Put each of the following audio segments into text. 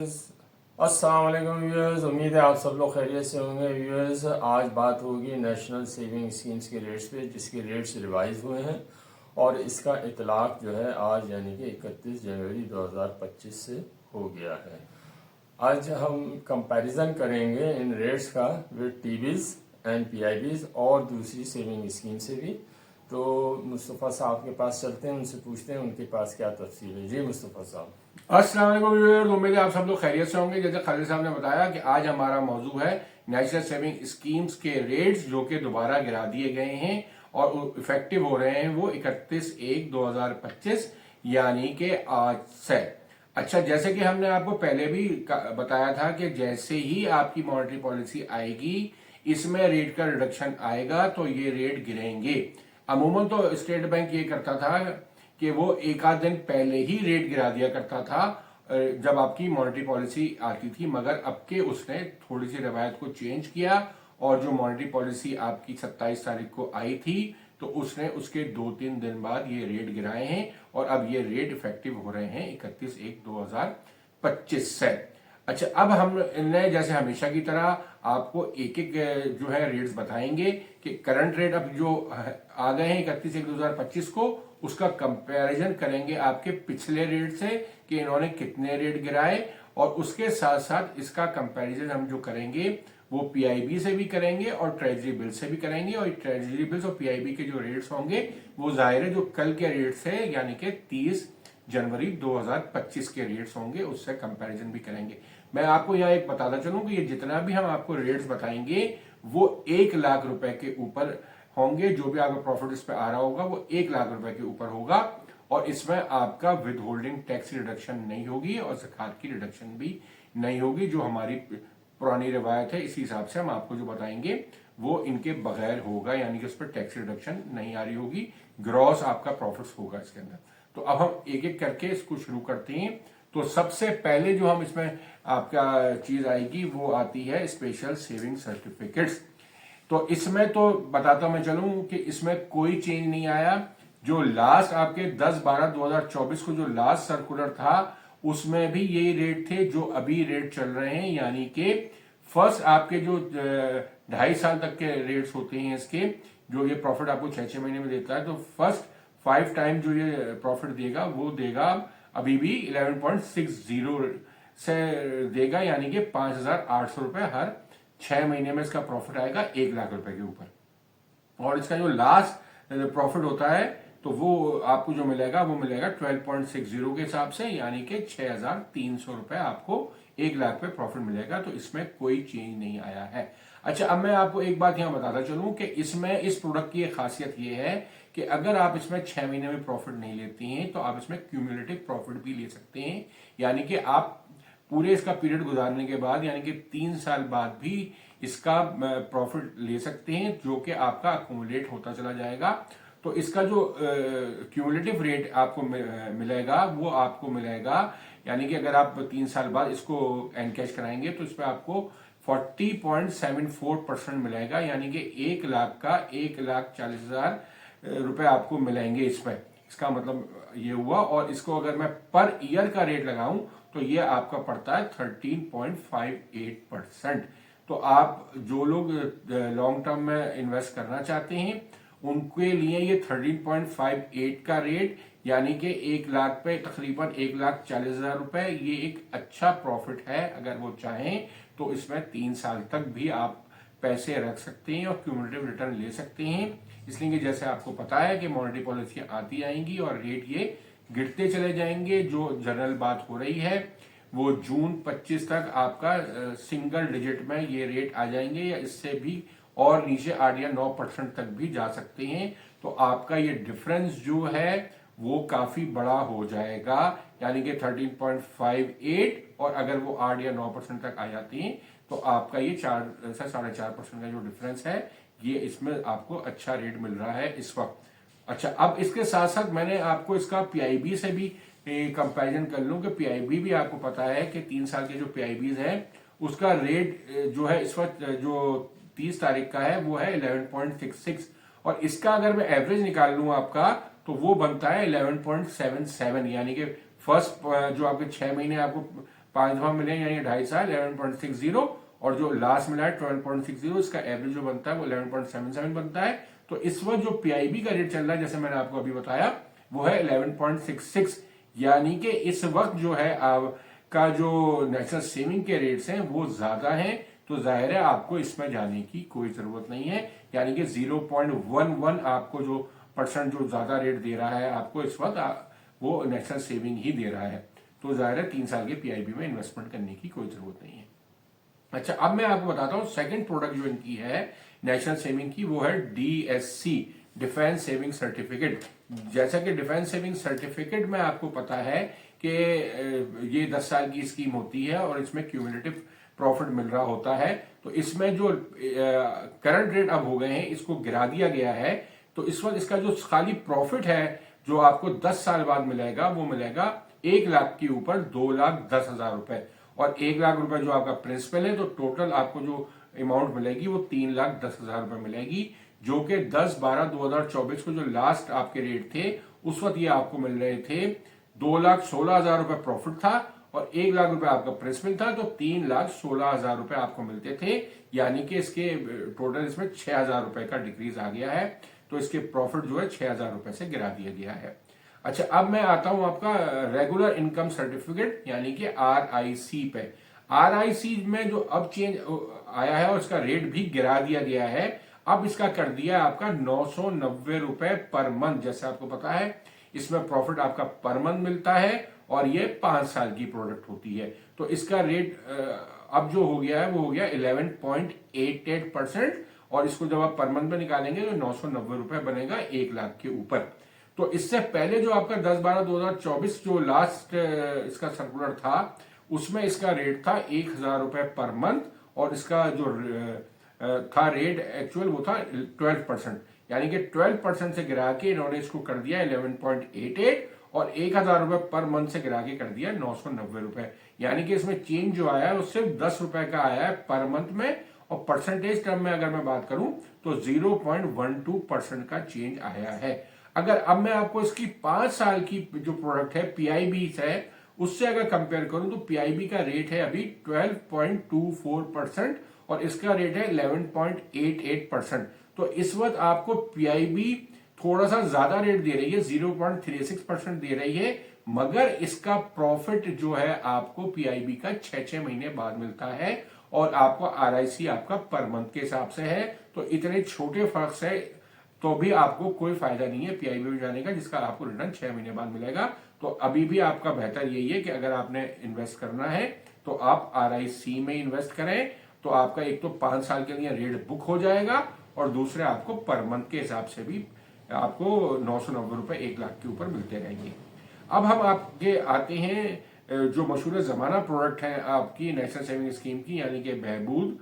अस्सलाम वालेकुम व्यूअर्स, उम्मीद है आप सब लोग खैरियत से होंगे। व्यूअर्स, आज बात होगी नेशनल सेविंग स्कीम्स के रेट्स पे, जिसके रेट्स रिवाइज हुए हैं और इसका इतलाक जो है आज यानी कि 31 जनवरी 2025 से हो गया है। आज हम कंपैरिजन करेंगे इन रेट्स का विद टीबीज एंड पीआईबीज और दूसरी सेविंग स्कीम से भी। तो मुस्तफ़ा साहब के पास चलते हैं, उनसे पूछते हैं उनके पास क्या तफसील है। जी मुस्तफ़ा साहब। अस्सलाम वालेकुम व्यूअर्स, उम्मीद है आप सब लोग खैरियत से होंगे। जैसे खालिद साहब ने बताया कि आज हमारा मौजू है नेशनल सेविंग स्कीम्स के रेट्स जो कि दोबारा गिरा दिए गए हैं और इफेक्टिव हो रहे हैं वो 31/1/2025 यानी कि आज से। अच्छा, जैसे कि हमने आपको पहले भी बताया था कि जैसे ही आपकी मॉनेटरी पॉलिसी आएगी इसमें रेट का रिडक्शन आएगा तो ये रेट गिरेंगे। अमूमन तो स्टेट बैंक ये करता था कि वो एक आध दिन पहले ही रेट गिरा दिया करता था जब आपकी मॉनेटरी पॉलिसी आती थी, मगर अब के उसने थोड़ी सी रवायत को चेंज किया और जो मॉनेटरी पॉलिसी आपकी 27 तारीख को आई थी तो उसने उसके 2-3 दिन बाद ये रेट गिराए हैं और अब ये रेट इफेक्टिव हो रहे हैं 31/1/2025 से। अच्छा, अब हम इन्हें जैसे हमेशा की तरह आपको एक एक जो है रेट्स बताएंगे कि करंट रेट अब जो आ गए हैं 31/1/2025 को, उसका कंपैरिजन करेंगे आपके पिछले रेट से कि इन्होंने कितने रेट गिराए, और उसके साथ साथ इसका कंपैरिजन हम जो करेंगे वो पीआईबी से भी करेंगे और ट्रेजरी बिल से भी करेंगे। और ट्रेजरी बिल्स और पीआईबी के जो रेट्स होंगे वो जाहिर है जो कल के रेट्स है यानी कि 30 जनवरी 2025 के रेट्स होंगे, उससे कंपैरिजन भी करेंगे। मैं आपको यहाँ एक बताता चलूं कि ये जितना भी हम आपको रेट्स बताएंगे वो 1 लाख रुपए के ऊपर होंगे। जो भी आपका प्रॉफिट इस पे आ रहा होगा वो 1 लाख रुपए के ऊपर होगा और इसमें आपका विद होल्डिंग टैक्स रिडक्शन नहीं होगी और ज़कात की रिडक्शन भी नहीं होगी। जो हमारी पुरानी रिवायत है इसी हिसाब से हम आपको जो बताएंगे वो इनके बगैर होगा, यानी कि उस पर टैक्स रिडक्शन नहीं आ रही होगी, ग्रॉस आपका प्रॉफिट्स होगा इसके अंदर। तो अब हम एक एक करके इसको शुरू करते हैं। तो सबसे पहले जो हम इसमें आपका चीज आएगी वो आती है स्पेशल सेविंग सर्टिफिकेट्स। तो इसमें तो बताता मैं चलूं कि इसमें कोई चेंज नहीं आया। जो लास्ट आपके 10/12/2024 को जो लास्ट सर्कुलर था उसमें भी यही रेट थे जो अभी रेट चल रहे हैं, यानी कि फर्स्ट आपके जो 2.5 साल तक के रेट्स होते हैं इसके, जो ये प्रॉफिट आपको 6-6 महीने में देता है, तो फर्स्ट 5 टाइम जो ये प्रॉफिट देगा वो देगा अभी भी 11.60 से देगा, यानी कि 5,800 रुपए हर 6 महीने में इसका प्रॉफिट आएगा 1 लाख रुपए के ऊपर। और इसका जो लास्ट प्रॉफिट होता है तो वो आपको जो मिलेगा वो मिलेगा 12.60 के हिसाब से, यानी कि 6,300 रुपए आपको 1 लाख पे प्रॉफिट मिलेगा। तो इसमें कोई चेंज नहीं आया है। अच्छा, अब मैं आपको एक बात यहां बताता चलूं कि इसमें इस प्रोडक्ट की खासियत ये है कि अगर आप इसमें 6 महीने में प्रॉफिट नहीं लेते हैं तो आप इसमें क्यूमुलेटिव प्रॉफिट भी ले सकते हैं, यानी कि आप पूरे इसका पीरियड गुजारने के बाद यानी कि 3 साल बाद भी इसका प्रॉफिट ले सकते हैं, जो कि आपका अक्यूमुलेट होता चला जाएगा। तो इसका जो क्यूमुलेटिव रेट आपको मिलेगा वो आपको मिलेगा, यानी कि अगर आप 3 साल बाद इसको एनकैश कराएंगे तो इस पर आपको 40.74% मिलेगा, यानी कि 1 लाख का 1,40,000 रुपए आपको मिलेंगे इस पर। इसका मतलब ये हुआ। और इसको अगर मैं पर ईयर का रेट लगाऊं तो ये आपका पड़ता है 13.58%। तो आप जो लोग लॉन्ग टर्म में इन्वेस्ट करना चाहते हैं उनके लिए ये 13.58 का रेट, यानी कि 1 लाख पे तकरीबन 1,40,000 रुपए, ये एक अच्छा प्रॉफिट है। अगर वो चाहें तो इसमें 3 साल तक भी आप पैसे रख सकते हैं और क्यूमुलेटिव रिटर्न ले सकते हैं। इसलिए कि जैसे आपको पता है कि मॉनेटरी पॉलिसी आती आएंगी और रेट ये गिरते चले जाएंगे। जो जनरल बात हो रही है वो जून 25 तक आपका सिंगल डिजिट में ये रेट आ जाएंगे या इससे भी और नीचे 8 या 9% तक भी जा सकते हैं। तो आपका ये डिफरेंस जो है वो काफी बड़ा हो जाएगा, यानी कि 13.58, और अगर वो 8 या 9% तक आ जाती हैं तो आपका ये 4 से 4.5% का जो डिफरेंस है ये इसमें आपको अच्छा रेट मिल रहा है इस वक्त। अच्छा, अब इसके साथ साथ मैंने आपको इसका पीआईबी से भी कंपैरिजन कर लूं कि पीआईबी भी आपको पता है कि 3 साल के जो पीआईबीज हैं उसका रेट जो है इस वक्त जो 30 तारीख का है वो है 11.66, और इसका अगर मैं एवरेज निकाल लूं आपका तो वो बनता है 11.77, यानी कि फर्स्ट जो आपके 6 महीने आपको 5 दफा मिले यानी 2.5 साल 11.60, और जो लास्ट मिला है 12.60, इसका एवरेज जो बनता है वो 11.77 बनता है। तो इस वक्त जो पीआईबी का रेट चल रहा है जैसे मैंने आपको अभी बताया वो है 11.66, यानी कि इस वक्त जो है आपका जो नेशनल सेविंग के रेट्स हैं वो ज्यादा हैं। तो जाहिर है आपको इसमें जाने की कोई जरूरत नहीं है, यानी कि 0.11 आपको जो परसेंट जो ज्यादा रेट दे रहा है आपको इस वक्त वो नेशनल सेविंग ही दे रहा है। तो जाहिर है 3 साल के पीआईबी में इन्वेस्टमेंट करने की कोई जरूरत नहीं है। अच्छा, अब मैं आपको बताता हूं सेकंड प्रोडक्ट जो इनकी है नेशनल सेविंग की, वो है डीएससी, डिफेंस सेविंग सर्टिफिकेट। जैसा कि डिफेंस सेविंग सर्टिफिकेट में आपको पता है कि ये 10 साल की स्कीम होती है और इसमें क्यूमुलेटिव प्रॉफिट मिल रहा होता है। तो इसमें जो करंट रेट अब हो गए हैं इसको गिरा दिया गया है। तो इस वक्त इसका जो खाली प्रॉफिट है जो आपको 10 साल बाद मिलेगा वो मिलेगा 1 लाख के ऊपर 2,10,000 रुपए, और 1 लाख रुपए जो आपका प्रिंसिपल है तो टोटल आपको जो अमाउंट मिलेगी वो 3,10,000 रुपए मिलेगी, जो कि 10/12/2024 को जो लास्ट आपके रेट थे उस वक्त ये आपको मिल रहे थे 2,16,000 रुपए प्रॉफिट था और 1 लाख रुपए आपका प्रिंसिपल था, तो 3,16,000 रुपए आपको मिलते थे, यानी कि इसके टोटल इसमें 6,000 रुपए का डिक्रीज आ गया है। तो इसके प्रॉफिट जो है 6,000 रुपए से गिरा दिया गया है। अच्छा, अब मैं आता हूं आपका रेगुलर इनकम सर्टिफिकेट यानी कि आरआईसी पे। आरआईसी में जो अब चेंज आया है और इसका रेट भी गिरा दिया गया है। अब इसका कर दिया आपका 990 रुपए पर मंथ। जैसे आपको पता है इसमें प्रॉफिट आपका पर मंथ मिलता है और ये 5 साल की प्रोडक्ट होती है। तो इसका रेट अब जो हो गया है वो हो गया 11.88%, और इसको जब आप पर मंथ में निकालेंगे तो 990 रुपए बनेगा 1 लाख के ऊपर। तो इससे पहले जो आपका 10/12/2024 जो लास्ट इसका सर्कुलर था उसमें इसका रेट था 1,000 रुपए पर मंथ, और इसका जो था रेट एक्चुअल वो था 12%, यानी कि 12% से गिरा के इन्होंने इसको कर दिया 11.88 और 1,000 रुपए पर मंथ से गिरा के कर दिया 990 रुपए। यानी कि इसमें चेंज जो आया है वो सिर्फ 10 रुपए का आया है पर मंथ में, और परसेंटेज टर्म में अगर मैं बात करूं तो 0.12% का चेंज आया है। अगर अब मैं आपको इसकी 5 साल की जो प्रोडक्ट है पीआईबी है उससे अगर कंपेयर करूं तो पीआईबी का रेट है अभी 12.24% और इसका रेट है 11.88%। तो इस वक्त आपको पीआईबी थोड़ा सा ज्यादा रेट दे रही है, 0.36% दे रही है, मगर इसका प्रॉफिट जो है आपको पीआईबी का 6-6 महीने बाद मिलता है और आपको आरआईसी आपका पर मंथ के हिसाब से है। तो इतने छोटे फर्क से तो भी आपको कोई फायदा नहीं है पीआईबी में जाने का, जिसका आपको रिटर्न 6 महीने बाद मिलेगा। तो अभी भी आपका बेहतर यही है कि अगर आपने इन्वेस्ट करना है तो आप आरआईसी में इन्वेस्ट करें, तो आपका एक तो 5 साल के लिए रेट बुक हो जाएगा और दूसरे आपको पर मंथ के हिसाब से भी आपको 990 रुपए 1 लाख के ऊपर मिलते रहेंगे। अब हम आपके आते हैं जो मशहूर जमाना प्रोडक्ट है आपकी नेशनल सेविंग स्कीम की, यानी कि बहबूद,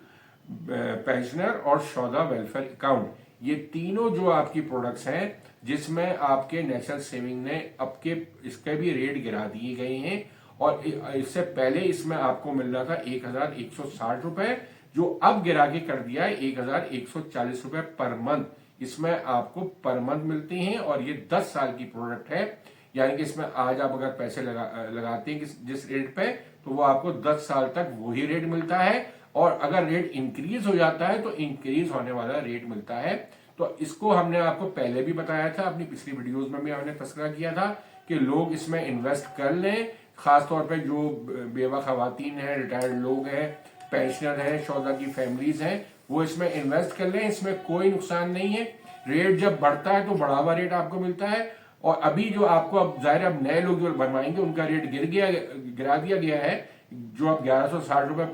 पेंशनर और शौदा वेलफेयर अकाउंट। ये तीनों जो आपकी प्रोडक्ट्स हैं जिसमें आपके नेशनल सेविंग ने आपके इसके भी रेट गिरा दिए गए हैं, और इससे पहले इसमें आपको मिल रहा था 1,160 रुपए, जो अब गिरा के कर दिया है 1,140 रुपए पर मंथ। इसमें आपको पर मंथ मिलते हैं और ये 10 साल की प्रोडक्ट है, यानी कि इसमें आज आप अगर पैसे लगाते हैं जिस रेट पे तो वो आपको 10 साल तक वही रेट मिलता है, और अगर रेट इंक्रीज हो जाता है तो इंक्रीज होने वाला रेट मिलता है। तो इसको हमने आपको पहले भी बताया था, अपनी पिछली वीडियोस में भी हमने तस्करा किया था कि लोग इसमें इन्वेस्ट कर लें, खासतौर पे जो बेवा खवातीन हैं, रिटायर्ड लोग हैं, पेंशनर हैं, शौदा की फैमिलीज हैं, वो इसमें इन्वेस्ट कर लें, इसमें कोई नुकसान नहीं है। रेट जब बढ़ता है तो बढ़ा हुआ रेट आपको मिलता है, और अभी जो आपको अब जाहिर अब नए लोग जो बनवाएंगे उनका रेट गिरा दिया गया है, जो अब 1,160 रुपए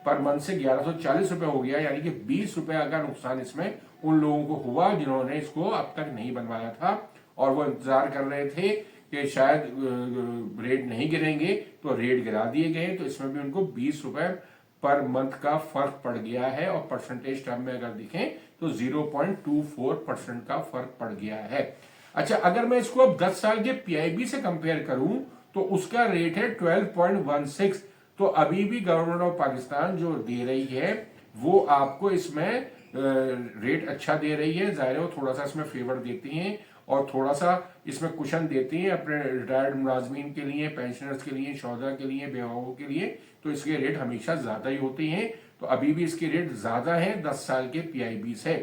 पर मंथ से 1,140 रुपए हो गया, यानी कि 20 रुपए का नुकसान इसमें उन लोगों को हुआ जिन्होंने इसको अब तक नहीं बनवाया था और वो इंतजार कर रहे थे कि शायद रेट नहीं गिरेंगे, तो रेट गिरा दिए गए। तो इसमें भी उनको 20 रुपए पर मंथ का फर्क पड़ गया है, और परसेंटेज टर्म में अगर देखें तो 0.24% का फर्क पड़ गया है। अच्छा, अगर मैं इसको अब 10 साल के पीआईबी से कंपेयर करूं तो उसका रेट है 12.16। तो अभी भी गवर्नमेंट ऑफ पाकिस्तान जो दे रही है वो आपको इसमें रेट अच्छा दे रही है। जाहिर है वो थोड़ा सा इसमें फेवर देती हैं और थोड़ा सा इसमें कुशन देती हैं अपने रिटायर्ड मुलाजमीन के लिए, पेंशनर्स के लिए, शौदा के लिए, बेवाओं के लिए, तो इसके रेट हमेशा ज्यादा ही होते हैं। तो अभी भी इसके रेट ज्यादा है 10 साल के पीआईबी से।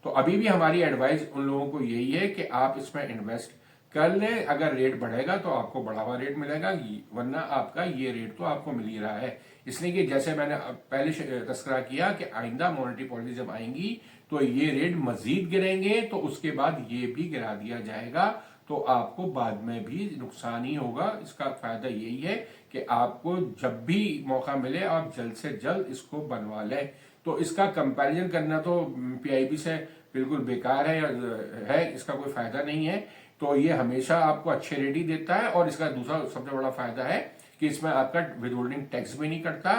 तो अभी भी हमारी एडवाइस उन लोगों को यही है कि आप इसमें इन्वेस्ट कर लें। अगर रेट बढ़ेगा तो आपको बढ़ा हुआ रेट मिलेगा, वरना आपका ये रेट तो आपको मिल ही रहा है। इसलिए कि जैसे मैंने पहले तस्करा किया कि आइंदा मॉनेटरी पॉलिसी जब आएंगी तो ये रेट मजीद गिरेंगे, तो उसके बाद ये भी गिरा दिया जाएगा, तो आपको बाद में भी नुकसान ही होगा। इसका फायदा यही है कि आपको जब भी मौका मिले आप जल्द से जल्द इसको बनवा लें। तो इसका कंपैरिजन करना तो पीआईबी से बिल्कुल बेकार है, इसका कोई फायदा नहीं है। तो ये हमेशा आपको अच्छे रेट ही देता है, और इसका दूसरा सबसे बड़ा फायदा है कि इसमें आपका विदहोल्डिंग टैक्स भी नहीं कटता,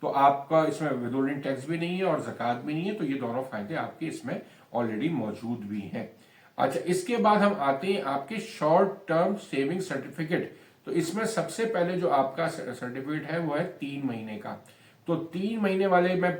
तो आपका इसमें विदहोल्डिंग टैक्स भी नहीं है और ज़कात भी नहीं है। तो ये दोनों फायदे आपके इसमें ऑलरेडी मौजूद भी हैं। अच्छा, इसके बाद हम आते हैं आपके शॉर्ट टर्म सेविंग सर्टिफिकेट। तो इसमें सबसे पहले जो आपका सर्टिफिकेट है वो है 3 महीने का। तो 3 महीने वाले में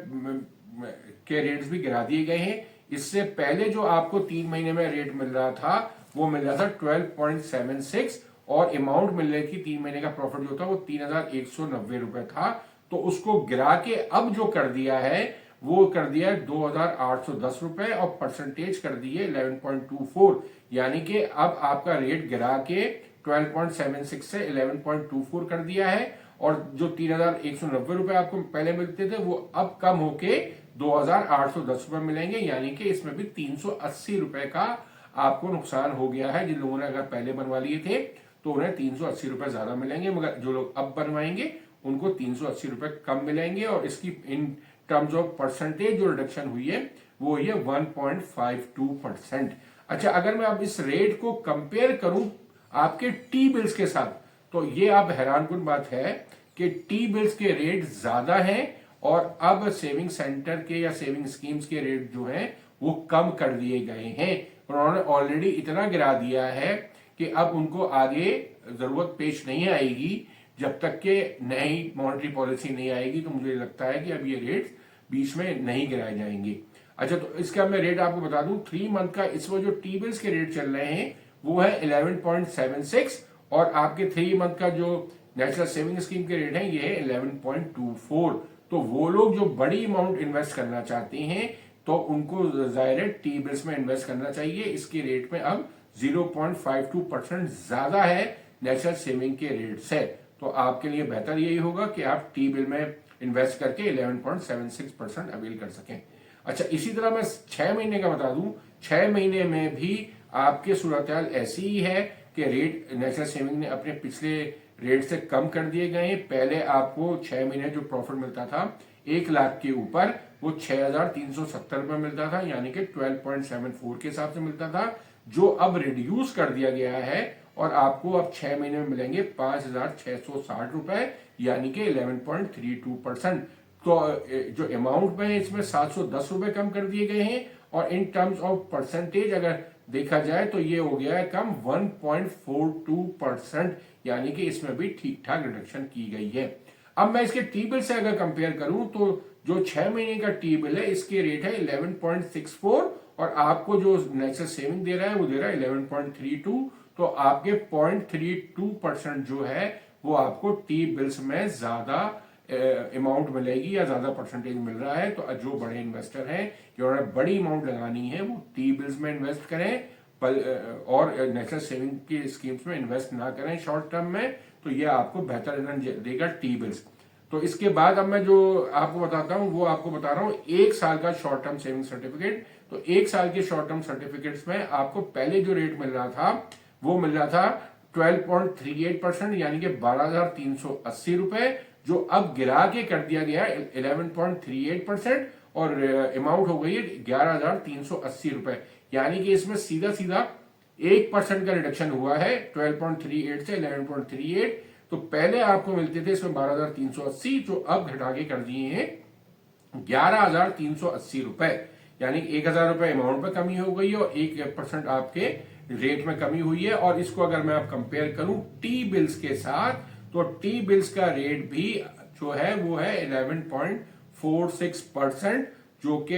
के रेट्स भी गिरा दिए गए हैं। इससे पहले जो आपको 3 महीने में रेट मिल रहा था वो मिल रहा था 12.76, और अमाउंट मिल रही थी 3 महीने का प्रॉफिट जो था वो 3190 रुपए था। तो उसको गिरा के अब जो कर दिया है वो कर दिया है 2810 रुपए, और परसेंटेज कर दी है 11.24, यानी कि अब आपका रेट गिरा के 12.76 से 11.24 कर दिया है। और जो 3190 रुपए आपको पहले मिलते थे वो अब कम होके 2810 रुपए मिलेंगे, यानी कि इसमें भी 380 रुपए का आपको नुकसान हो गया है। जिन लोगों ने अगर पहले बनवा लिए थे तो उन्हें 380 रुपए ज्यादा मिलेंगे, मगर जो लोग अब बनवाएंगे उनको 380 रुपए कम मिलेंगे। और इसकी इन टर्म्स ऑफ परसेंटेज जो रिडक्शन हुई है वो है 1.52%। अच्छा, अगर मैं अब इस रेट को कंपेयर करूं आपके टी बिल्स के साथ, तो ये अब हैरानकुन बात है कि टी बिल्स के रेट ज्यादा हैं, और अब सेविंग सेंटर के या सेविंग स्कीम्स के रेट जो हैं वो कम कर दिए गए हैं। उन्होंने ऑलरेडी इतना गिरा दिया है कि अब उनको आगे जरूरत पेश नहीं आएगी जब तक कि नई मॉनेटरी पॉलिसी नहीं आएगी। तो मुझे लगता है कि अब ये रेट बीच में नहीं गिराए जाएंगे। अच्छा, तो इसका मैं रेट आपको बता दूं, 3 मंथ का इस वक्त जो टी बिल्स के रेट चल रहे हैं वो है 11.76, और आपके 3 मंथ का जो नेशनल सेविंग स्कीम के रेट है ये है 11.24। तो वो लोग जो बड़ी अमाउंट इन्वेस्ट करना चाहते हैं तो उनको जाहिर है टी बिल्स में इन्वेस्ट करना चाहिए। इसके रेट में अब 0.52% ज्यादा है नेशनल सेविंग के रेट से। तो आपके लिए बेहतर यही होगा कि आप टी बिल में इन्वेस्ट करके 11.76% अवेल कर सकें। अच्छा, इसी तरह मैं 6 महीने का बता दूं, 6 महीने में भी आपके सूरत हाल ऐसी ही है कि रेट नेशनल सेविंग ने अपने पिछले रेट से कम कर दिए गए हैं। पहले आपको 6 महीने जो प्रॉफिट मिलता था 1 लाख के ऊपर वो 6370 रुपए मिलता था, यानी कि 12.74 के हिसाब से मिलता था, जो अब रिड्यूस कर दिया गया है, और आपको अब 6 महीने में मिलेंगे 5660 रुपए, यानी कि 11.32%। तो जो अमाउंट में इसमें 710 रुपए कम कर दिए गए हैं, और इन टर्म्स ऑफ परसेंटेज अगर देखा जाए तो ये हो गया है कम 1.42%, यानी कि इसमें भी ठीक ठाक रिडक्शन की गई है। अब मैं इसके टी बिल से अगर कंपेयर करूं तो जो 6 महीने का टी बिल है इसके रेट है 11.64, और आपको जो नेशनल सेविंग दे रहा है वो दे रहा है 11.32। तो आपके 0.32% जो है वो आपको टी बिल्स में ज्यादा अमाउंट मिलेगी या ज्यादा परसेंटेज मिल रहा है। तो जो बड़े इन्वेस्टर हैं जिन्होंने बड़ी अमाउंट लगानी है वो टी बिल्स में इन्वेस्ट करें, और नेशनल सेविंग की स्कीम्स में इन्वेस्ट ना करें शॉर्ट टर्म में। तो ये आपको बेहतर रिटर्न देगा टी बिल्स। तो इसके बाद अब मैं जो आपको बताता हूं वो आपको बता रहा हूं 1 साल का शॉर्ट टर्म सेविंग सर्टिफिकेट। तो 1 साल के शॉर्ट टर्म सर्टिफिकेट्स में आपको पहले जो रेट मिल रहा था वो मिल रहा था 12.38%, यानी कि 12,380 रुपए, जो अब गिरा के कर दिया गया है 11.38%, और अमाउंट हो गई है 11,380 रुपए, यानी कि इसमें सीधा सीधा 1% का रिडक्शन हुआ है 12.38 से 11.38। तो पहले आपको मिलते थे इसमें 12,380, जो अब घटा के कर दिए हैं 11,380 रुपए, यानी 1,000 रुपए अमाउंट में कमी हो गई है और 1% आपके रेट में कमी हुई है। और इसको अगर मैं आप कंपेयर करूं टी बिल्स के साथ, तो टी बिल्स का रेट भी जो है वो है 11.46%, जो कि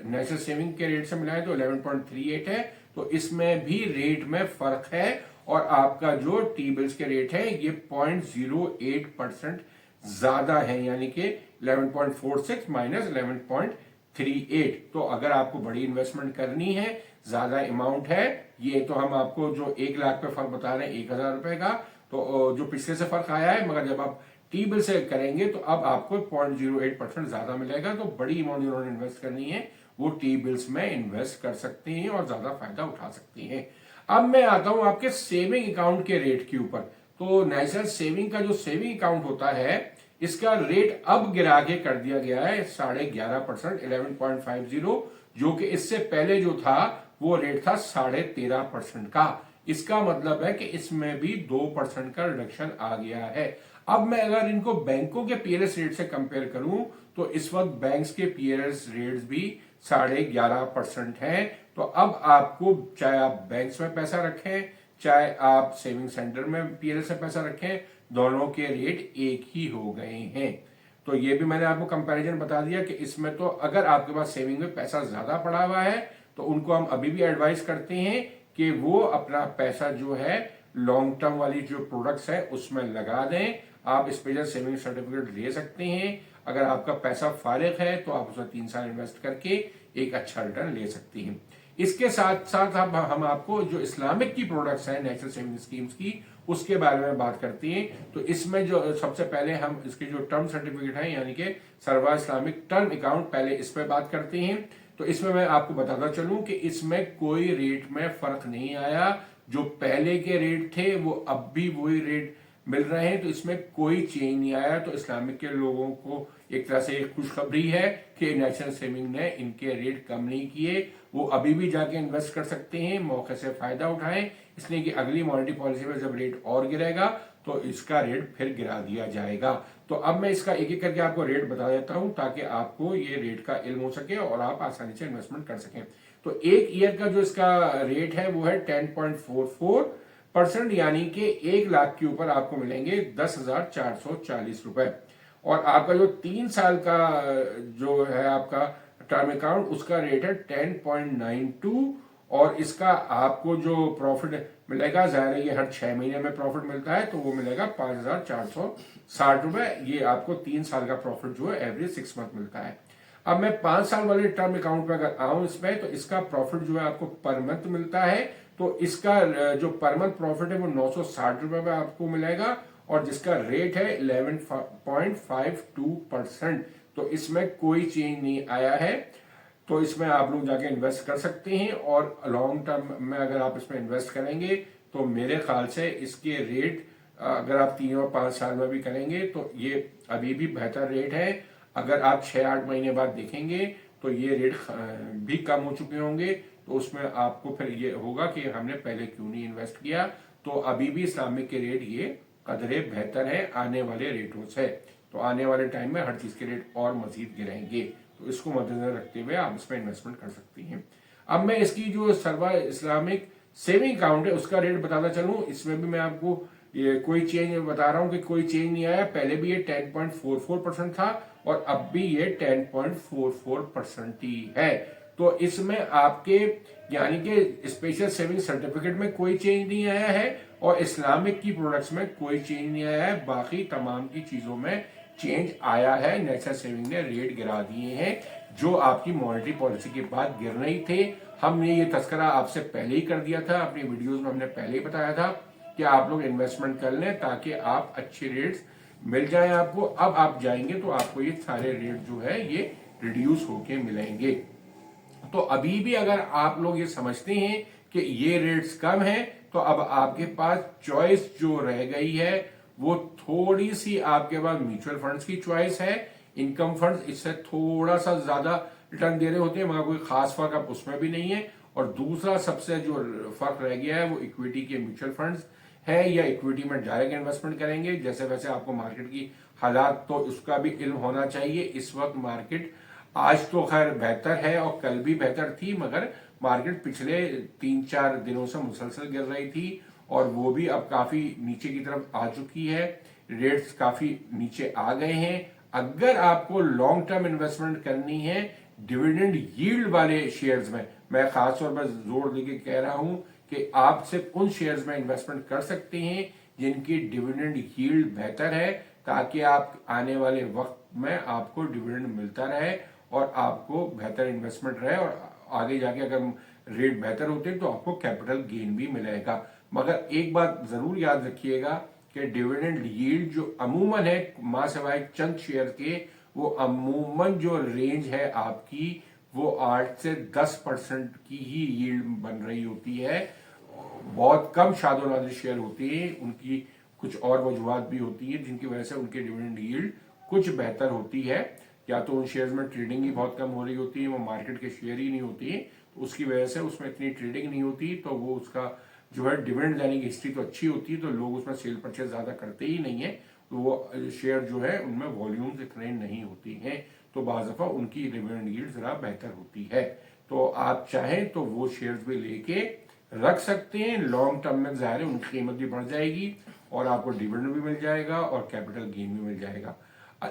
नेशनल सेविंग के रेट से मिलाए तो 11.38 है। तो इसमें भी रेट में फर्क है, और आपका जो टी बिल्स के रेट है ये 0.08% ज्यादा है, यानी कि 11.46 माइनस 11.38। तो अगर आपको बड़ी इन्वेस्टमेंट करनी है, ज्यादा अमाउंट है, ये तो हम आपको जो 1 लाख पे फर्क बता रहे हैं 1,000 रुपए का, तो जो पिछले से फर्क आया है, मगर जब आप टी बिल से करेंगे तो अब आपको 0.08% ज्यादा मिलेगा। तो बड़ी अमाउंट जिन्होंने इन्वेस्ट करनी है वो टी बिल्स में इन्वेस्ट कर सकते हैं और ज्यादा फायदा उठा सकते हैं। अब मैं आता हूं आपके सेविंग अकाउंट के रेट के ऊपर। तो नेशनल सेविंग का जो सेविंग अकाउंट होता है, इसका रेट अब गिरा के कर दिया गया है 11.5%, 11.50, जो कि इससे पहले जो था वो रेट था 13.5% का। इसका मतलब है कि इसमें भी 2% का रिडक्शन आ गया है। अब मैं अगर इनको बैंकों के पीएलएस रेट से कंपेयर करूं तो इस वक्त बैंक्स के पीएलएस रेट्स भी 11.5% हैं। तो अब आपको, चाहे आप बैंक्स में पैसा रखें, चाहे आप सेविंग सेंटर में पीएलएस में पैसा रखें, दोनों के रेट एक ही हो गए हैं। तो ये भी मैंने आपको कंपैरिजन बता दिया कि इसमें तो अगर आपके पास सेविंग में पैसा ज्यादा पड़ा हुआ है तो उनको हम अभी भी एडवाइस करते हैं कि वो अपना पैसा जो है लॉन्ग टर्म वाली जो प्रोडक्ट्स है उसमें लगा दें। आप स्पेशल सेविंग सर्टिफिकेट ले सकते हैं। अगर आपका पैसा फारिग है तो आप उसमें 3 साल इन्वेस्ट करके एक अच्छा रिटर्न ले सकते हैं। इसके साथ साथ अब हम आपको जो इस्लामिक की प्रोडक्ट्स हैं नेशनल सेविंग स्कीम्स की, उसके बारे में बात करते हैं। तो इसमें जो सबसे पहले हम इसके जो टर्म सर्टिफिकेट है, यानी कि सरवा इस्लामिक टर्म अकाउंट, पहले इस पर बात करते हैं। तो इसमें मैं आपको बताता चलूं कि इसमें कोई रेट में फर्क नहीं आया। जो पहले के रेट थे वो अब भी वही रेट मिल रहे हैं, तो इसमें कोई चेंज नहीं आया। तो इस्लामिक के लोगों को एक तरह से एक खुशखबरी है कि नेशनल सेविंग ने इनके रेट कम नहीं किए। वो अभी भी जाके इन्वेस्ट कर सकते हैं, मौके से फायदा उठाएं, इसलिए कि अगली मॉनेटरी पॉलिसी में जब रेट और गिरेगा तो इसका रेट फिर गिरा दिया जाएगा। तो अब मैं इसका एक एक करके आपको रेट बता देता हूं ताकि आपको ये रेट का इल्म हो सके और आप आसानी से इन्वेस्टमेंट कर सकें। तो एक ईयर का जो इसका रेट है वो है 10.44%, यानी कि 1 लाख के ऊपर आपको मिलेंगे 10,440 रुपए। और आपका जो 3 साल का जो है आपका टर्म अकाउंट, उसका रेट है 10.92, और इसका आपको जो प्रॉफिट मिलेगा, जाहिर है ये हर 6 महीने में प्रॉफिट मिलता है, तो वो मिलेगा 5,460 रुपए। ये आपको 3 साल का प्रॉफिट जो है एवरी 6 मंथ मिलता है। अब मैं 5 साल वाले टर्म अकाउंट पे अगर आऊं इसमें, तो इसका प्रॉफिट जो है आपको पर मंथ मिलता है। तो इसका जो पर मंथ प्रॉफिट है वो 960 रुपए में आपको मिलेगा, और जिसका रेट है 11.52%। तो इसमें कोई चेंज नहीं आया है। तो इसमें आप लोग जाके इन्वेस्ट कर सकते हैं, और लॉन्ग टर्म में अगर आप इसमें इन्वेस्ट करेंगे तो मेरे ख्याल से इसके रेट अगर आप 3 और 5 साल में भी करेंगे तो ये अभी भी बेहतर रेट है। अगर आप 6-8 महीने बाद देखेंगे तो ये रेट भी कम हो चुके होंगे, तो उसमें आपको फिर ये होगा कि हमने पहले क्यों नहीं इन्वेस्ट किया। तो अभी भी इस्लामिक के रेट ये कदरे बेहतर है आने वाले रेटों से। तो आने वाले टाइम में हर चीज के रेट और मजीद गिरेंगे, तो इसको मद्देनजर रखते हुए आप इसमें इन्वेस्टमेंट कर सकती हैं। अब मैं इसकी जो सरवा इस्लामिक सेविंग अकाउंट है उसका रेट बताना चलूं, इसमें भी मैं आपको ये कोई चेंज बता रहा हूं कि कोई चेंज नहीं आया। पहले भी ये 10.44% था और अब भी ये 10.44% ही है। तो इसमें आपके यानी कि स्पेशल सेविंग सर्टिफिकेट में कोई चेंज नहीं आया है, और इस्लामिक की प्रोडक्ट्स में कोई चेंज नहीं आया है। बाकी तमाम की चीजों में चेंज आया है। नेशनल सेविंग ने रेट गिरा दिए हैं जो आपकी मॉनेटरी पॉलिसी के बाद गिर रहे थे। हमने ये तस्करा आपसे पहले ही कर दिया था, अपनी वीडियोस में हमने पहले ही बताया था कि आप लोग इन्वेस्टमेंट कर लें ताकि आप अच्छे रेट्स मिल जाएं आपको। अब आप जाएंगे तो आपको ये सारे रेट जो है ये रिड्यूस होके मिलेंगे। तो अभी भी अगर आप लोग ये समझते हैं कि ये रेट्स कम है, तो अब आपके पास चॉइस जो रह गई है वो थोड़ी सी आपके पास म्यूचुअल फंड्स की चॉइस है। इनकम फंड्स इससे थोड़ा सा ज्यादा रिटर्न दे रहे होते हैं, मगर कोई खास फर्क अब उसमें भी नहीं है। और दूसरा सबसे जो फर्क रह गया है वो इक्विटी के म्यूचुअल फंड्स है, या इक्विटी में डायरेक्ट इन्वेस्टमेंट करेंगे। जैसे वैसे आपको मार्केट की हालात तो उसका भी इल्म होना चाहिए। इस वक्त मार्केट आज तो खैर बेहतर है और कल भी बेहतर थी, मगर मार्केट पिछले 3-4 दिनों से मुसलसल गिर रही थी, और वो भी अब काफी नीचे की तरफ आ चुकी है। रेट्स काफी नीचे आ गए हैं। अगर आपको लॉन्ग टर्म इन्वेस्टमेंट करनी है डिविडेंड यील्ड वाले शेयर्स में, मैं खासतौर पर जोर देके कह रहा हूं कि आप सिर्फ उन शेयर्स में इन्वेस्टमेंट कर सकते हैं जिनकी डिविडेंड यील्ड बेहतर है। ताकि आप आने वाले वक्त में आपको डिविडेंड मिलता रहे और आपको बेहतर इन्वेस्टमेंट रहे, और आगे जाके अगर रेट बेहतर होते हैं तो आपको कैपिटल गेन भी मिलेगा। मगर एक बात जरूर याद रखिएगा कि डिविडेंड यील्ड जो अमूमन है, मां सिवाय चंद शेयर के, वो अमूमन जो रेंज है आपकी वो 8 से 10% की ही यील्ड बन रही होती है। बहुत कम शादो नादिर शेयर होते हैं, उनकी कुछ और वजूहत भी होती है जिनकी वजह से उनके डिविडेंड यील्ड कुछ बेहतर होती है। या तो उन शेयर्स में ट्रेडिंग ही बहुत कम हो रही होती है, वो मार्केट के शेयर ही नहीं होती है, तो उसकी वजह से उसमें इतनी ट्रेडिंग नहीं होती, तो वो उसका जो है डिविडेंड लेने की हिस्ट्री तो अच्छी होती है, तो लोग उसमें सेल परचेज ज्यादा करते ही नहीं है, तो वो शेयर जो है उनमें वॉल्यूम्स इतने नहीं होती हैं, तो बाज़ दफा उनकी डिविडेंड यील्ड जरा बेहतर होती है। तो आप चाहें तो वो शेयर्स भी लेके रख सकते हैं। लॉन्ग टर्म में ज़ाहिर है उनकी कीमत भी बढ़ जाएगी और आपको डिविडेंड भी मिल जाएगा और कैपिटल गेन भी मिल जाएगा।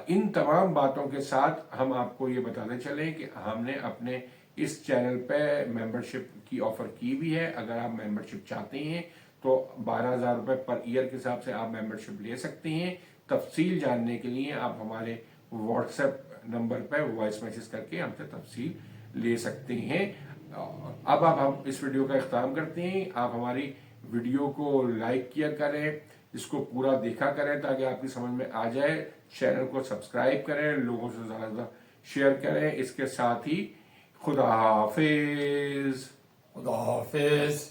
इन तमाम बातों के साथ हम आपको ये बताते चले कि हमने अपने इस चैनल पे मेंबरशिप की ऑफर की भी है। अगर आप मेंबरशिप चाहते हैं तो 12,000 रुपए पर ईयर के हिसाब से आप मेंबरशिप ले सकते हैं। तफसील जानने के लिए आप हमारे व्हाट्सएप नंबर पर वॉइस मैसेज करके हमसे तफसील ले सकते हैं। अब हम इस वीडियो का इख्तिताम करते हैं। आप हमारी वीडियो को लाइक किया करें, इसको पूरा देखा करें ताकि आपकी समझ में आ जाए। चैनल को सब्सक्राइब करें, लोगों से ज्यादा शेयर करें। इसके साथ ही खुदा हाफिज। खुदा हाफिज।